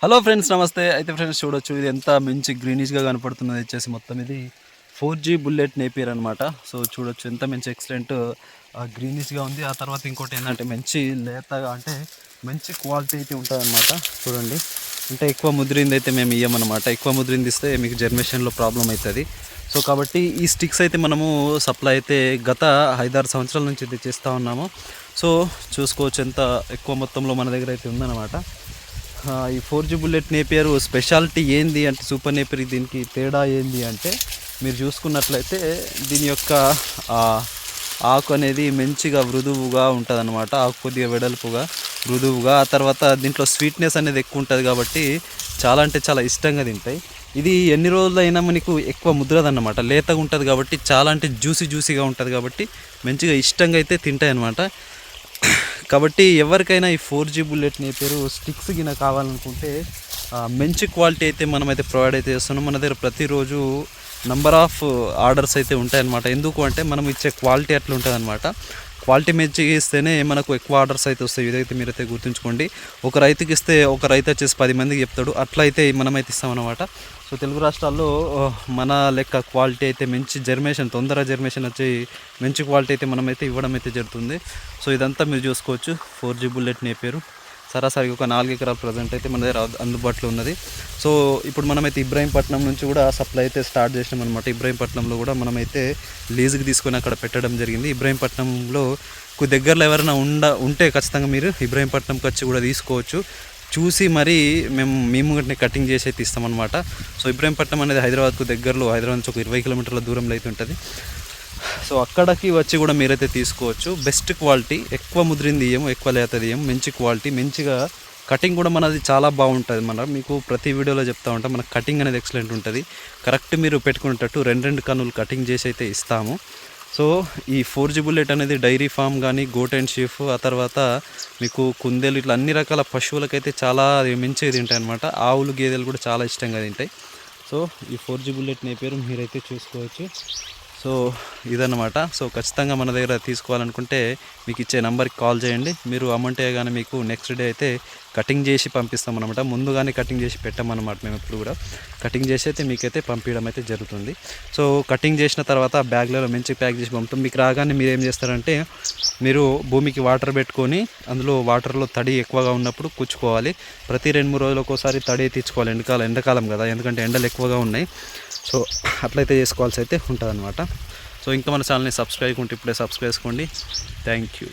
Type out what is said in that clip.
Hello friends, నమస్తే. అయితే friends చూడొచ్చు, ఇది ఎంత మంచి గ్రీనిష్గా కనపడుతున్నది వచ్చేసి మొత్తం ఇది 4G బుల్లెట్ నేపియర్ అనమాట. సో చూడొచ్చు ఎంత మంచి ఎక్సలెంట్ గ్రీనిష్గా ఉంది. ఆ తర్వాత ఇంకోటి ఏంటంటే మంచి లేతగా, అంటే మంచి క్వాలిటీ అయితే ఉంటుంది అనమాట. చూడండి, అంటే ఎక్కువ ముదిరింది అయితే మేము ఇయ్యమన్నమాట. ఎక్కువ ముదిరింది ఇస్తే మీకు జర్మేషన్లో ప్రాబ్లం అవుతుంది. సో కాబట్టి ఈ స్టిక్స్ అయితే మనము సప్లై అయితే గత 5-6 సంవత్సరాల నుంచి అయితే చేస్తూ ఉన్నాము. సో చూసుకోవచ్చు ఎంత ఎక్కువ మొత్తంలో మన దగ్గర అయితే ఉందన్నమాట. ఈ 4G బుల్లెట్ నేపియర్ స్పెషాలిటీ ఏంది అంటే, సూపర్ నేపియర్ దీనికి తేడా ఏంది అంటే, మీరు చూసుకున్నట్లయితే దీని యొక్క ఆకు అనేది మంచిగా మృదువుగా ఉంటుంది అనమాట. ఆకు కొద్దిగా వెడల్పుగా మృదువుగా, ఆ తర్వాత దీంట్లో స్వీట్నెస్ అనేది ఎక్కువ ఉంటుంది కాబట్టి చాలా అంటే చాలా ఇష్టంగా తింటాయి. ఇది ఎన్ని రోజులైనా మనకు ఎక్కువ ముద్రదన్నమాట, లేతగా ఉంటుంది కాబట్టి, చాలా అంటే జ్యూసీగా ఉంటుంది కాబట్టి మంచిగా ఇష్టంగా అయితే తింటాయి అన్నమాట. కాబట్టి ఎవరికైనా ఈ 4G బుల్లెట్ నేపియర్ స్టిక్స్ గిన కావాలనుకుంటే మంచి క్వాలిటీ అయితే మనమైతే ప్రొవైడ్ అయితే చేస్తున్నాం. మన దగ్గర ప్రతిరోజు నంబర్ ఆఫ్ ఆర్డర్స్ అయితే ఉంటాయన్నమాట. ఎందుకు అంటే మనం ఇచ్చే క్వాలిటీ అట్లా ఉంటుంది అనమాట. క్వాలిటీ మంచిగా ఇస్తేనే మనకు ఎక్కువ ఆర్డర్స్ అయితే వస్తాయి. ఇదైతే మీరైతే గుర్తుంచుకోండి. ఒక రైతుకి ఇస్తే ఒక రైతు వచ్చేసి 10 మందికి చెప్తాడు, అట్లా అయితే మనమైతే ఇస్తామన్నమాట. సో తెలుగు రాష్ట్రాల్లో మన లెక్క క్వాలిటీ అయితే మంచి జర్మేషన్, తొందరగా జర్మేషన్ వచ్చి మంచి క్వాలిటీ అయితే మనమైతే ఇవ్వడం అయితే జరుగుతుంది. సో ఇదంతా మీరు చూసుకోవచ్చు 4G బుల్లెట్ నేపియర్ సరాసరి ఒక 4 ఎకరాలు ప్రజెంట్ అయితే మన దగ్గర అందుబాటులో ఉన్నది. సో ఇప్పుడు మనమైతే ఇబ్రాహీంపట్నం నుంచి కూడా సప్లై అయితే స్టార్ట్ చేసినాం అనమాట. ఇబ్రాహీంపట్నంలో కూడా మనమైతే లీజుకి తీసుకొని అక్కడ పెట్టడం జరిగింది. ఇబ్రాహీంపట్నంలో దగ్గరలో ఎవరైనా ఉంటే ఖచ్చితంగా మీరు ఇబ్రాహీంపట్నంకి వచ్చి కూడా తీసుకోవచ్చు. చూసి మరి మేము కటింగ్ చేసి అయితే ఇస్తామన్నమాట. సో ఇబ్రాహీంపట్నం అనేది హైదరాబాద్కు దగ్గరలో, హైదరాబాద్ నుంచి ఒక 20 కిలోమీటర్ల దూరంలో అయితే ఉంటుంది. సో అక్కడికి వచ్చి కూడా మీరైతే తీసుకోవచ్చు. బెస్ట్ క్వాలిటీ, ఎక్కువ ముదిరింది ఇయ్యము, ఎక్కువ లేతది ఇయ్యము, మంచి క్వాలిటీ, మంచిగా కటింగ్ కూడా మనది చాలా బాగుంటుంది. మీకు ప్రతి వీడియోలో చెప్తా ఉంటాం, మన కటింగ్ అనేది ఎక్సలెంట్ ఉంటుంది. కరెక్ట్ మీరు పెట్టుకునేటట్టు 2 కన్నులు కటింగ్ చేసి అయితే ఇస్తాము. సో ఈ 4G బుల్లెట్ అనేది డైరీ ఫామ్ కానీ, గోట్ అండ్ షీఫ్, ఆ తర్వాత మీకు కుందేలు, ఇట్లా అన్ని రకాల పశువులకైతే చాలా మంచిగా తింటాయి అనమాట. ఆవులు, గేదెలు కూడా చాలా ఇష్టంగా తింటాయి. సో ఈ 4G బుల్లెట్ నేపియర్ మీరైతే చూసుకోవచ్చు. సో ఇదన్నమాట. సో ఖచ్చితంగా మన దగ్గర తీసుకోవాలనుకుంటే మీకు ఇచ్చే నెంబర్కి కాల్ చేయండి. మీరు అమౌంట్ కానీ మీకు నెక్స్ట్ డే అయితే కటింగ్ చేసి పంపిస్తామన్నమాట. ముందుగానే కటింగ్ చేసి పెట్టామన్నమాట. మేము ఎప్పుడు కూడా కటింగ్ చేసి అయితే మీకైతే పంపించడం అయితే జరుగుతుంది. సో కటింగ్ చేసిన తర్వాత బ్యాగ్లలో మంచి ప్యాక్ చేసి పంపుతాం. మీకు రాగానే మీరు ఏం చేస్తారంటే, మీరు భూమికి వాటర్ పెట్టుకొని అందులో వాటర్లో తడి ఎక్కువగా ఉన్నప్పుడు కూర్చుకోవాలి. ప్రతి 2-3 రోజులకు ఒకసారి తడి తెచ్చుకోవాలి. ఎండాకాలం కదా, ఎందుకంటే ఎండలు ఎక్కువగా ఉన్నాయి. సో అట్లయితే చేసుకోవాల్సి అయితే ఉంటుంది అనమాట. సో ఇంకా మన ఛానల్ని సబ్స్క్రైబ్ ఉంటే ఇప్పుడే సబ్స్క్రైబ్ చేసుకోండి. Thank you.